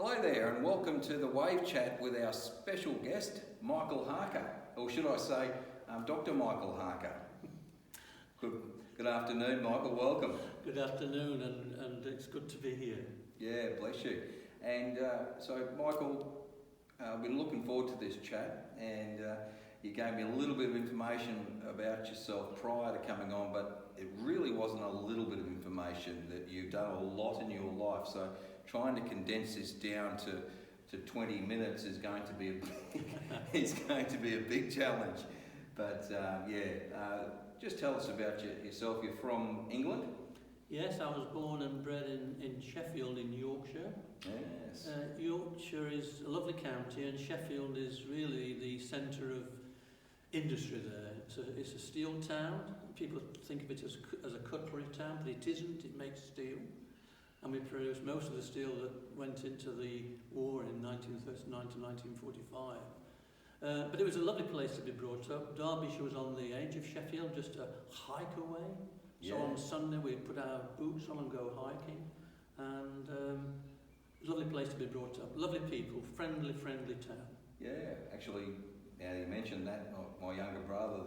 Hi there and welcome to the Wave Chat with our special guest, Michael Harker, or should I say, Dr. Michael Harker. Good afternoon, Michael, welcome. Good afternoon and it's good to be here. Yeah, bless you. And so Michael, we've been looking forward to this chat and you gave me a little bit of information about yourself prior to coming on, but it really wasn't a little bit of information, that you've done a lot in your life. So trying to condense this down to 20 minutes is going to be a big challenge. But just tell us about yourself. You're from England? Yes, I was born and bred in Sheffield in Yorkshire. Yes. Yorkshire is a lovely county and Sheffield is really the centre of industry there. It's a steel town. People think of it as a cutlery town, but it isn't. It makes steel. And we produced most of the steel that went into the war in 1939 to 1945. But it was a lovely place to be brought up. Derbyshire was on the edge of Sheffield, just a hike away. So on Sunday we'd put our boots on and go hiking. And it was a lovely place to be brought up. Lovely people, friendly town. Yeah, actually, now you mentioned that, my younger brother,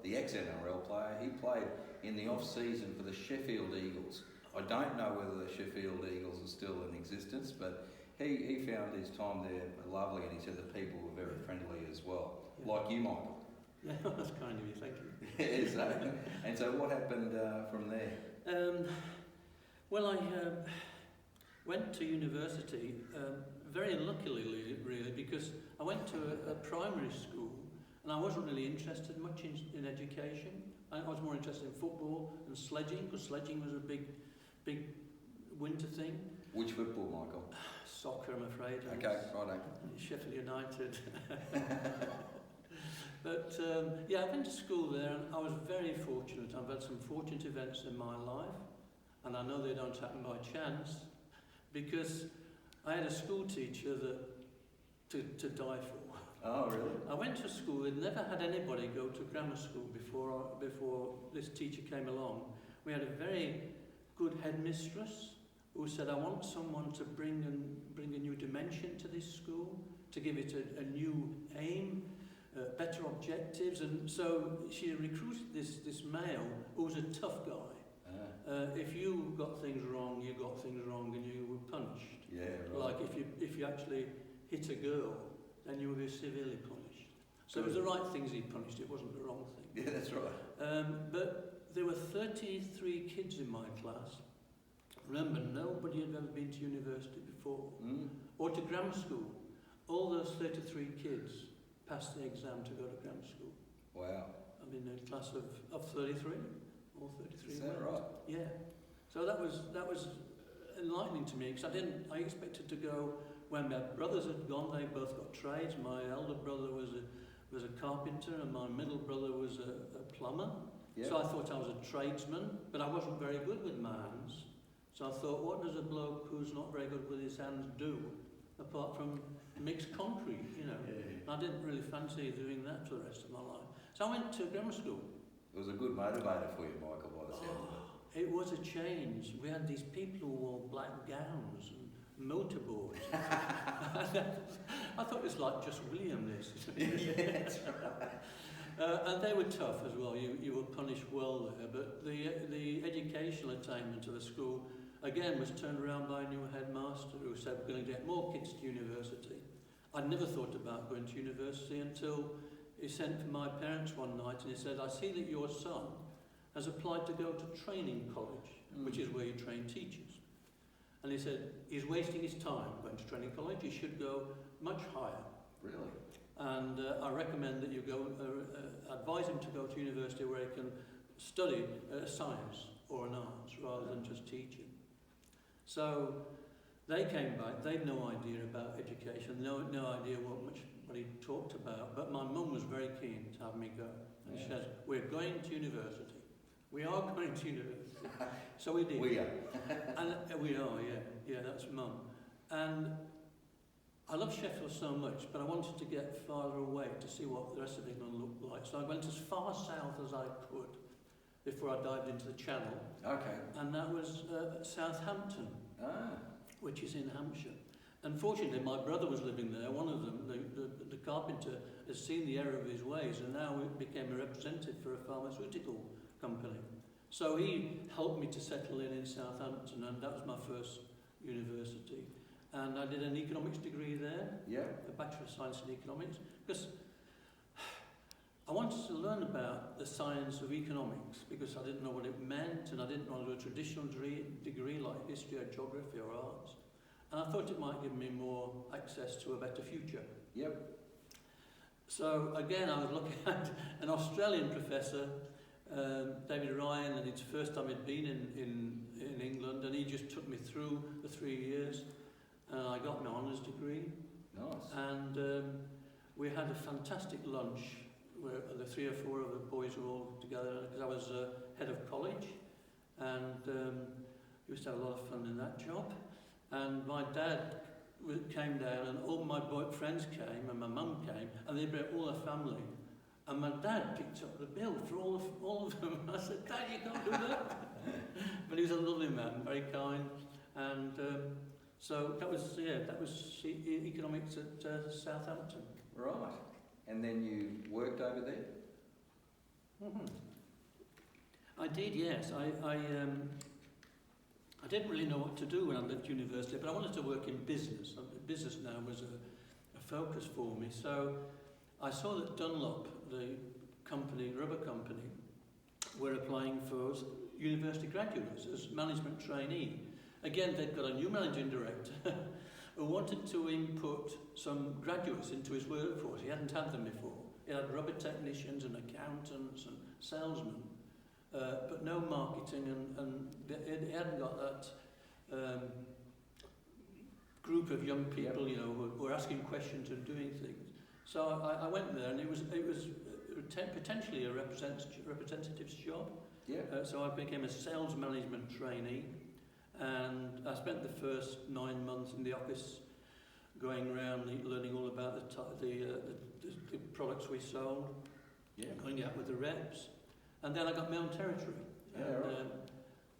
the ex-NRL player, he played in the off-season for the Sheffield Eagles. I don't know whether the Sheffield Eagles are still in existence, but he found his time there lovely, and he said the people were very friendly as well, like you, Michael. Yeah, that's kind of you, thank you. Yeah, so, and so what happened from there? Well, I went to university very unluckily, really, because I went to a primary school and I wasn't really interested much in education. I was more interested in football and sledging, because sledging was a big winter thing. Which football, Michael? Soccer, I'm afraid. Okay, righto. Sheffield United. But I went to school there and I was very fortunate. I've had some fortunate events in my life, and I know they don't happen by chance, because I had a school teacher to die for. Oh, really? I went to school, I'd never had anybody go to grammar school before this teacher came along. We had a very good headmistress who said, I want someone to bring a new dimension to this school, to give it a new aim, better objectives. And so she recruited this male who was a tough guy. If you got things wrong, you got things wrong and you were punished. Yeah, right. Like if you actually hit a girl, then you would be severely punished. So it was the right things he punished, it wasn't the wrong thing. Yeah, that's right. But there were 33 kids in my class. Remember, nobody had ever been to university before, or to grammar school. All those 33 kids passed the exam to go to grammar school. Wow. I'm in a class of 33, all 33. Is that right? Yeah. So that was enlightening to me, because I expected to go when my brothers had gone. They both got trades. My elder brother was a carpenter and my middle brother was a plumber. Yep. So I thought I was a tradesman, but I wasn't very good with my hands. So I thought, what does a bloke who's not very good with his hands do, apart from mix concrete, you know? Yeah. I didn't really fancy doing that for the rest of my life. So I went to grammar school. It was a good motivator for you, Michael, by the sound of it. It was a change. We had these people who wore black gowns and motorboards. I thought it was like Just William, this. Yeah, that's right. And they were tough as well. You were punished well there. But the educational attainment of the school, again, was turned around by a new headmaster who said, we're going to get more kids to university. I'd never thought about going to university until he sent for my parents one night and he said, I see that your son has applied to go to training college, which is where you train teachers. And he said, he's wasting his time going to training college, he should go much higher. Really? And I recommend that you go, advise him to go to university where he can study science or an arts rather than just teaching. So they came back, they had no idea about education, no idea what he talked about, but my mum was very keen to have me go. And she said, we're going to university. We are going to university. So we did. We are. And we are, yeah, that's mum. And I love Sheffield so much, but I wanted to get farther away to see what the rest of England looked like. So I went as far south as I could before I dived into the Channel. Okay. And that was Southampton, which is in Hampshire. Unfortunately, my brother was living there. One of them, the carpenter, has seen the error of his ways and now became a representative for a pharmaceutical company. So he helped me to settle in Southampton, and that was my first university. And I did an economics degree there, a Bachelor of Science in Economics, because I wanted to learn about the science of economics, because I didn't know what it meant, and I didn't want to do a traditional degree like history or geography or arts. And I thought it might give me more access to a better future. So again, I was looking at an Australian professor, David Ryan, and it's the first time he'd been in England, and he just took me through the 3 years, and I got my honours degree. Nice. And we had a fantastic lunch where the 3 or 4 of the boys were all together, because I was head of college, and we used to have a lot of fun in that job. And my dad came down, and all my friends came, and my mum came, and they brought all their family. And my dad picked up the bill for all of them. I said, "Dad, you can't do that." But he was a lovely man, very kind, and so that was economics at Southampton. Right. And then you worked over there? I did, yes. I didn't really know what to do when I left university, but I wanted to work in business. Business now was a focus for me. So I saw that Dunlop, the company, rubber company, were applying for university graduates as management trainee. Again, they'd got a new managing director who wanted to input some graduates into his workforce. He hadn't had them before. He had rubber technicians and accountants and salesmen. But no marketing, and he hadn't got that group of young people, you know, who were asking questions and doing things. So I went there, and it was potentially a representative's job. So I became a sales management trainee, and I spent the first 9 months in the office, going around learning all about the products we sold, going out with the reps. And then I got my own territory.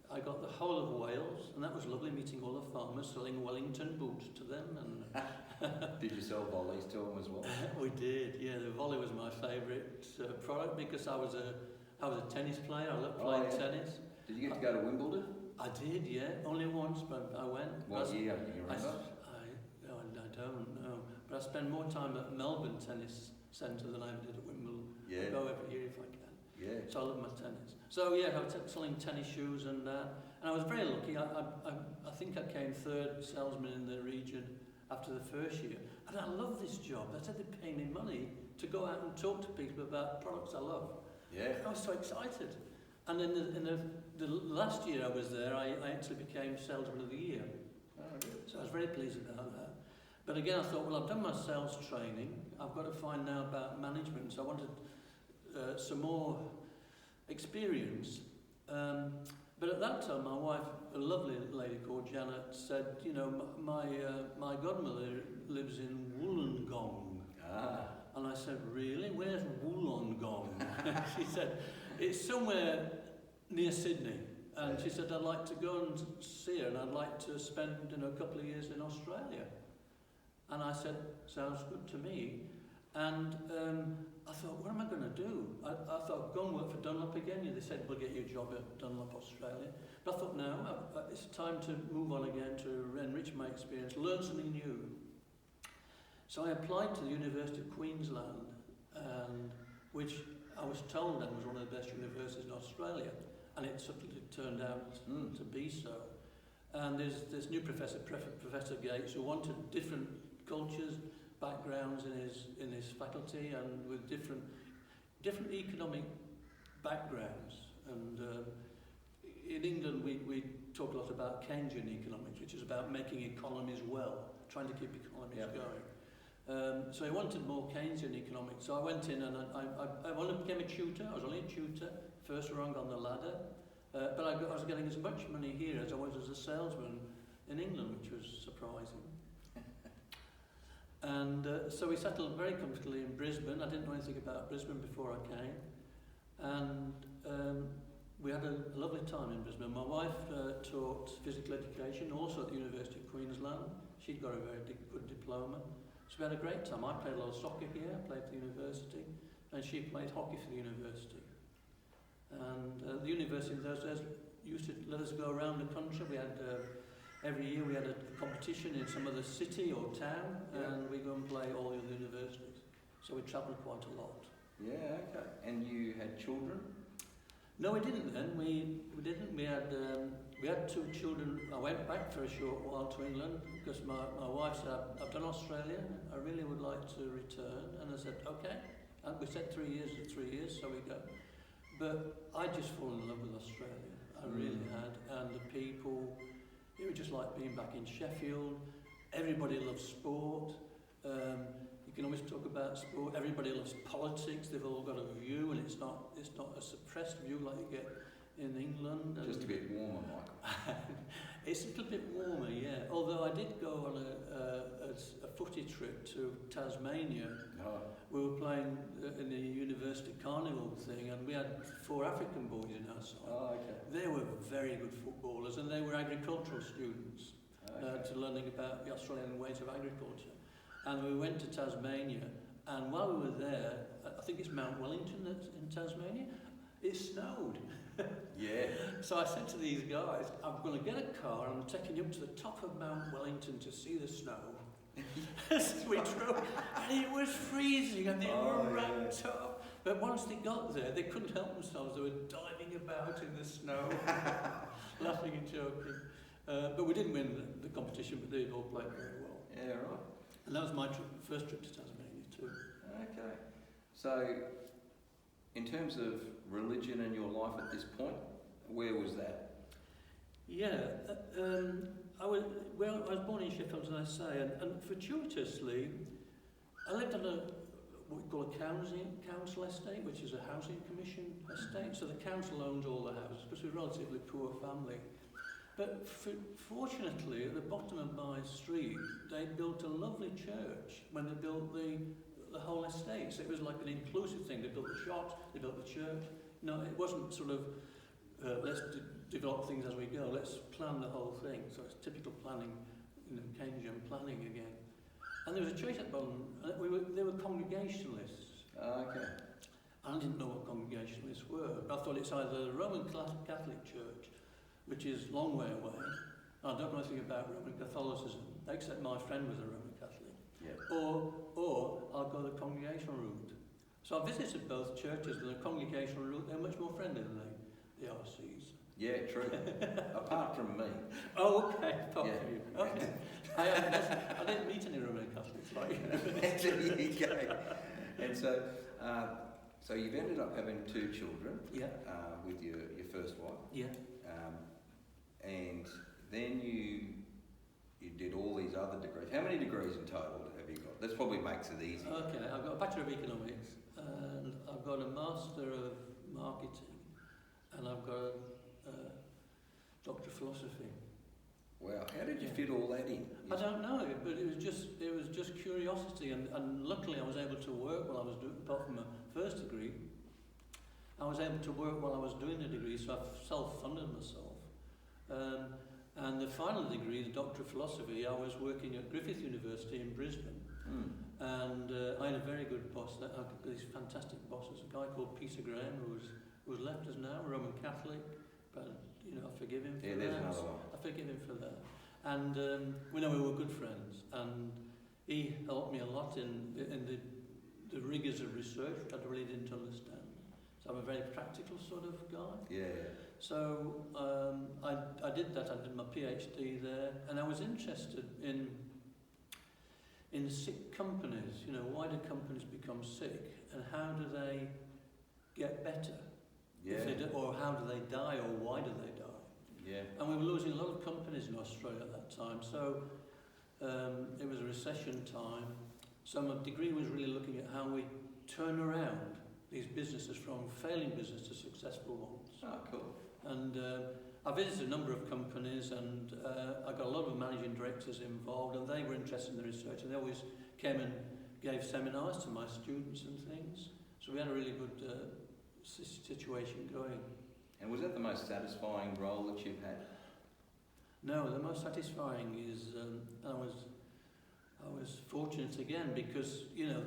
I got the whole of Wales, and that was lovely, meeting all the farmers, selling Wellington boots to them. And Did you sell volleys to them as well? We did, yeah. The volley was my favourite product, because I was a tennis player. I loved playing tennis. Did you get to go to Wimbledon? I did, yeah. Only once, but I went. What year do you remember? I don't know. But I spend more time at Melbourne Tennis Centre than I ever did at Wimbledon. I go every year if I can. So I love my tennis. So yeah, I was selling tennis shoes and that. And I was very lucky. I think I came 3rd salesman in the region after the first year. And I love this job. They said they'd pay me money to go out and talk to people about products I love. I was so excited. And then in the last year I was there, I actually became Salesman of the Year. So I was very pleased about that. But again, I thought, well, I've done my sales training. I've got to find now about management. So I wanted some more experience. But at that time, my wife, a lovely lady called Janet, said, you know, my godmother lives in Wollongong. And I said, really? Where's Wollongong? She said, it's somewhere near Sydney. And she said, I'd like to go and see her, and I'd like to spend a couple of years in Australia. And I said, sounds good to me. And I thought, what am I going to do? I thought, go and work for Dunlop again. They said, we'll get you a job at Dunlop Australia. But I thought, no, it's time to move on again, to enrich my experience, learn something new. So I applied to the University of Queensland, which I was told then was one of the best universities in Australia. And it certainly turned out to be so. And there's this new professor, Professor Gates, who wanted different cultures, backgrounds in his faculty, and with different economic backgrounds. And in England, we talk a lot about Keynesian economics, which is about making economies well, trying to keep economies going. So I wanted more Keynesian economics. So I went in and I became a tutor. I was only a tutor, first rung on the ladder. But I was getting as much money here as I was as a salesman in England, which was surprising. And so we settled very comfortably in Brisbane. I didn't know anything about Brisbane before I came. And we had a lovely time in Brisbane. My wife taught physical education also at the University of Queensland. She'd got a very good diploma. So we had a great time. I played a lot of soccer here, I played for the university, and she played hockey for the university. And the university in those days used to let us go around the country. We had every year we had a competition in some other city or town, and we go and play all the other universities. So we travelled quite a lot. Yeah, okay. And you had children? No, we didn't then. We didn't. We had 2 children. I went back for a short while to England because my wife said, I've done Australia, I really would like to return. And I said, okay. And we said 3 years is 3 years, so we go. But I just fallen in love with Australia. I really had. And the people, it was just like being back in Sheffield. Everybody loves sport. You can always talk about sport. Everybody loves politics. They've all got a view, and it's not a suppressed view like you get in England. Just a bit warmer, Michael. It's a little bit warmer, yeah. Although I did go on a footy trip to Tasmania. Oh. We were playing in the university carnival thing, and we had 4 African boys in our side. Oh, okay. They were very good footballers, and they were agricultural students to learning about the Australian ways of agriculture. And we went to Tasmania, and while we were there, I think it's Mount Wellington that's in Tasmania, it snowed. Yeah. So I said to these guys, I'm going to get a car and I'm taking you up to the top of Mount Wellington to see the snow. We drove, and it was freezing, and they were ramped up. But once they got there, they couldn't help themselves. They were diving about in the snow, laughing and joking. But we didn't win the competition, but they all played very well. Yeah, right. And that was my first trip to Tasmania too. Okay. So, in terms of religion in your life at this point, where was that? Yeah, I was born in Sheffield, as I say, and fortuitously, I lived on what we call a council estate, which is a housing commission estate. So the council owns all the houses because we're a relatively poor family. But fortunately, at the bottom of my street, they built a lovely church when they built the whole estate. So it was like an inclusive thing. They built the shops, they built the church. No, it wasn't sort of, let's develop things as we go, let's plan the whole thing. So it's typical planning, Keynesian planning again. And there was a church at the bottom, and they were Congregationalists. Okay. I didn't know what Congregationalists were, but I thought it's either the Roman Catholic Church, which is a long way away. I don't know anything about Roman Catholicism, except my friend was a Roman Catholic. Yeah. Or I'll go the congregational route. So I visited both churches, and the congregational route, they're much more friendly than the RCs. Yeah, true. Apart from me. Oh, okay, apart from you. Okay. I didn't meet any Roman Catholics like you. There you go. And so, so you've ended up having 2 children. Yeah. With your first wife. Yeah. And then you did all these other degrees. How many degrees in total have you got? This probably makes it easy. Okay, I've got a Bachelor of Economics, and I've got a Master of Marketing, and I've got a Doctor of Philosophy. Wow, how did you fit all that in? I don't know, but it was just curiosity, and luckily I was able to work while I was doing, apart from my first degree, I was able to work while I was doing the degree, so I've self-funded myself. And the final degree, the Doctor of Philosophy, I was working at Griffith University in Brisbane. And I had a very good boss. I got these fantastic bosses. A guy called Peter Graham, who's left us now, a Roman Catholic, but I forgive him for that. There's another one. I forgive him for that. And we were good friends, and he helped me a lot in the rigours of research, which I really didn't understand. So I'm a very practical sort of guy. Yeah. So I did that. I did my PhD there, and I was interested in sick companies. Why do companies become sick, and how do they get better? Yeah. If they do, or how do they die, or why do they die? Yeah. And we were losing a lot of companies in Australia at that time. So it was a recession time. So my degree was really looking at how we turn around these businesses from failing business to successful ones. Oh, cool. And I visited a number of companies, and I got a lot of managing directors involved, and they were interested in the research, and they always came and gave seminars to my students and things. So we had a really good situation going. And was that the most satisfying role that you've had? No, the most satisfying is I was fortunate again because, you know,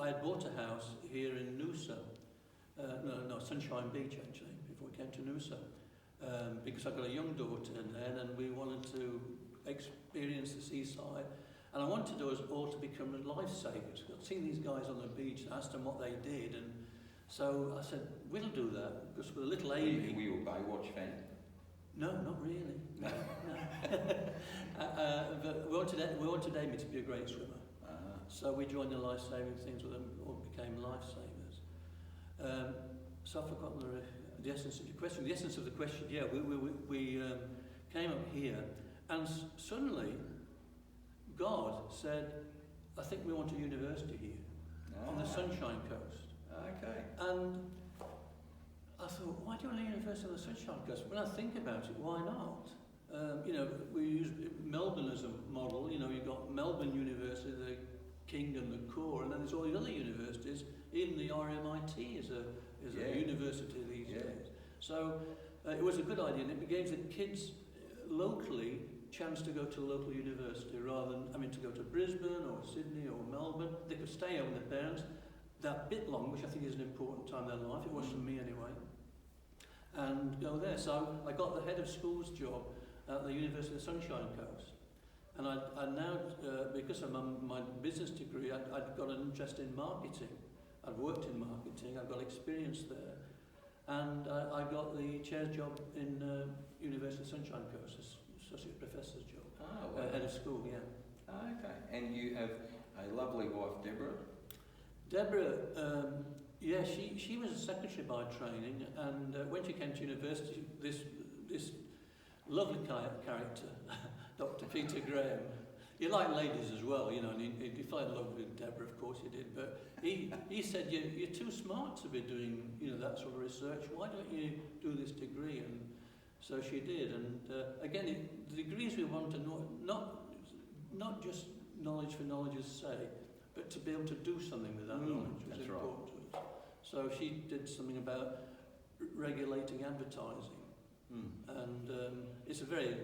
I had bought a house here in Noosa, Sunshine Beach actually, before we came to Noosa, because I've got a young daughter then and we wanted to experience the seaside, and I wanted us all to become lifesavers. I'd seen these guys on the beach and asked them what they did, and so I said, we'll do that, because with a little Amy... Were you a Baywatch fan? No, not really. No. But we wanted Amy to be a great swimmer. So we joined the life-saving things with them, all became lifesavers. So I've forgotten the essence of your question. The essence of the question, yeah, we came up here, and suddenly God said, I think we want a university here on the Sunshine Coast. Okay. And I thought, why do you want a university on the Sunshine Coast? When I think about it, why not? You know, we use Melbourne as a model. You know, you've got Melbourne University, the king and the core, and then there's all these other universities. Even the RMIT is a university these days. So it was a good idea, and it gave the kids locally chance to go to a local university rather than to go to Brisbane or Sydney or Melbourne. They could stay home with their parents that bit long, which I think is an important time in their life. It was for me anyway. And go there. So I got the head of schools job at the University of the Sunshine Coast. And I now, because of my business degree, I'd got an interest in marketing. I'd worked in marketing, I've got experience there. And I got the chair's job in University of the Sunshine Coast, associate professor's job. Oh, wow. Head of school, yeah. Okay. And you have a lovely wife, Deborah? Deborah, yeah, she was a secretary by training, and when she came to university, this lovely character, Dr. Peter Graham, you like ladies as well, you know, and he fell in love with Deborah, of course he did, but he said, you're too smart to be doing, you know, that sort of research, why don't you do this degree? And so she did, and again, the degrees we want to know, not just knowledge for knowledge's sake, but to be able to do something with that knowledge was important to us. So she did something about regulating advertising. And it's a very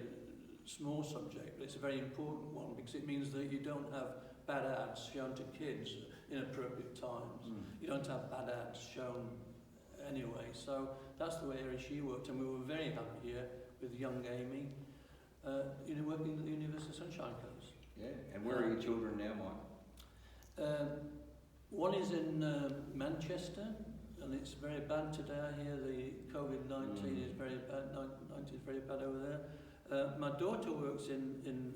small subject, but it's a very important one because it means that you don't have bad ads shown to kids in appropriate times. You don't have bad ads shown anyway. So that's the way she worked, and we were very happy here with young Amy, you know, working at the University of Sunshine Coast. Yeah, and where are your children now, Mike? One is in Manchester, and it's very bad today. I hear the COVID-19 is very bad. 19 is very bad over there. My daughter works in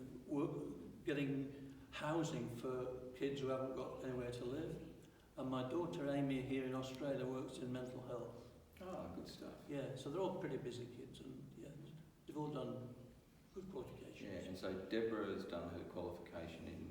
getting housing for kids who haven't got anywhere to live, and my daughter Amy here in Australia works in mental health. Oh, good stuff. Yeah, so they're all pretty busy kids, and yeah, they've all done good qualifications. Yeah, and so Deborah has done her qualification in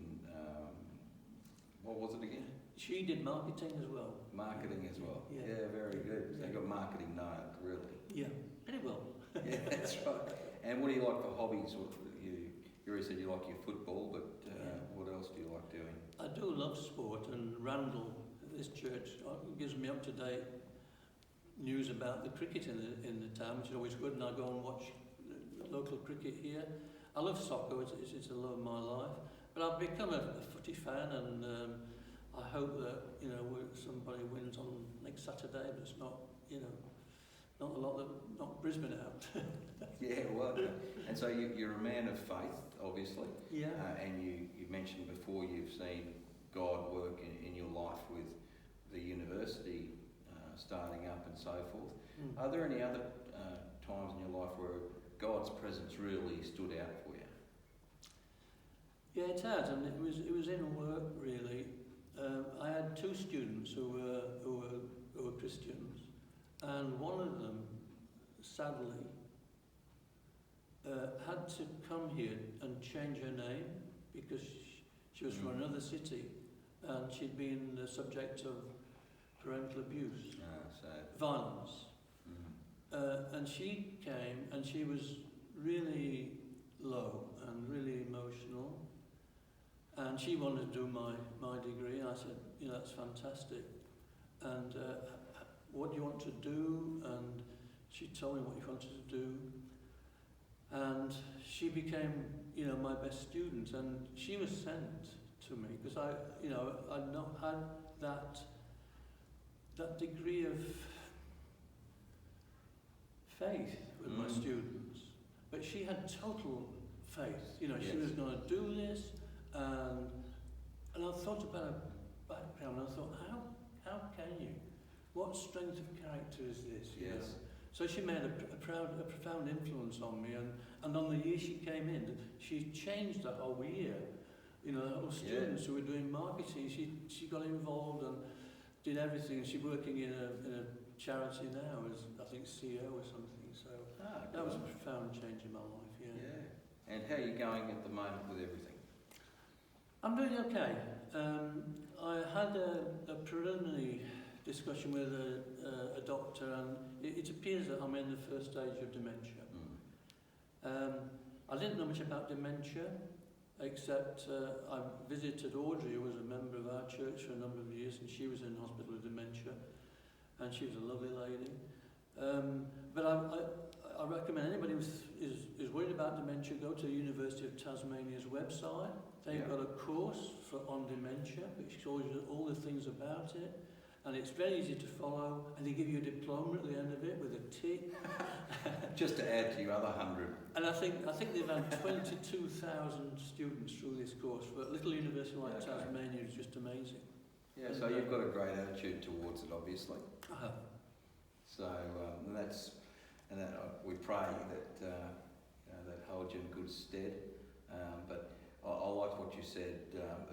what was it again? She did marketing as well. Marketing as well. Yeah, yeah, very good. So you got marketing nailed, really. Yeah, pretty well. Yeah, that's right. And what do you like for hobbies? You already said you like your football, but what else do you like doing? I do love sport, and Randall, this church, gives me up-to-date news about the cricket in the town, which is always good, and I go and watch local cricket here. I love soccer, it's a love of my life. But I've become a footy fan, and I hope that, you know, somebody wins on next Saturday, but it's not, you know, not a lot that knocked Brisbane out. Yeah, well, and so you're a man of faith, obviously. Yeah. And you mentioned before you've seen God work in your life with the university starting up and so forth. Are there any other times in your life where God's presence really stood out for you? Yeah, it has, and it was in work really. I had two students who were Christians, and one of them, sadly, had to come here and change her name because she was from another city, and she'd been the subject of parental abuse, violence. And she came, and she was really low and really emotional. And she wanted to do my degree, and I said, you know, that's fantastic. And what do you want to do? And She told me what she wanted to do, and she became, you know, my best student. And she was sent to me because I'd not had that degree of faith with my students, but she had total faith. You know, she was going to do this, and I thought about her background. And I thought, how can you? What strength of character is this? You know? So she made a profound influence on me, and on the year she came in, she changed the whole year. You know, the whole students who were doing marketing, she got involved and did everything. She's working in a charity now as, I think, CEO or something. So that was a profound change in my life. Yeah. And how are you going at the moment with everything? I'm doing okay. I had a preliminary discussion with a doctor, and it appears that I'm in the first stage of dementia. I didn't know much about dementia, except I visited Audrey, who was a member of our church for a number of years, and she was in hospital with dementia, and she was a lovely lady. But I recommend anybody who is worried about dementia, go to the University of Tasmania's website. They've got a course on dementia, which shows you all the things about it. And it's very easy to follow, and they give you a diploma at the end of it with a tick. Just to add to your other 100. And I think they've had 22,000 students through this course. For a little university like Tasmania is just amazing. Yeah, so you've got a great attitude towards it, obviously. I have. So we pray that that holds you in good stead. But I like what you said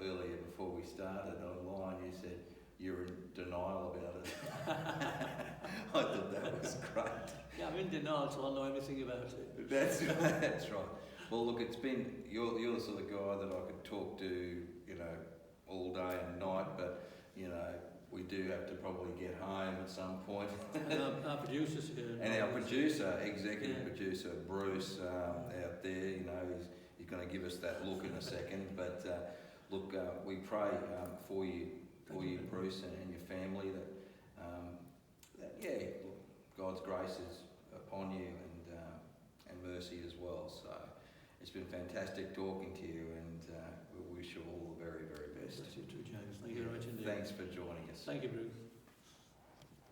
earlier before we started online. You said you're in denial about it. I thought that was great. Yeah, I'm in denial until I know everything about it. That's right. Well, look, you're the sort of guy that I could talk to, you know, all day and night, but, you know, we do have to probably get home at some point. And our producer's here. And our producer, executive producer, Bruce, out there, you know, he's going to give us that look in a second. But look, we pray for you, Bruce, and your family, that God's grace is upon you and mercy as well. So it's been fantastic talking to you, and we wish you all the very, very best. Bless you too, James. Thank you very much indeed. Thanks for joining us. Thank you, Bruce.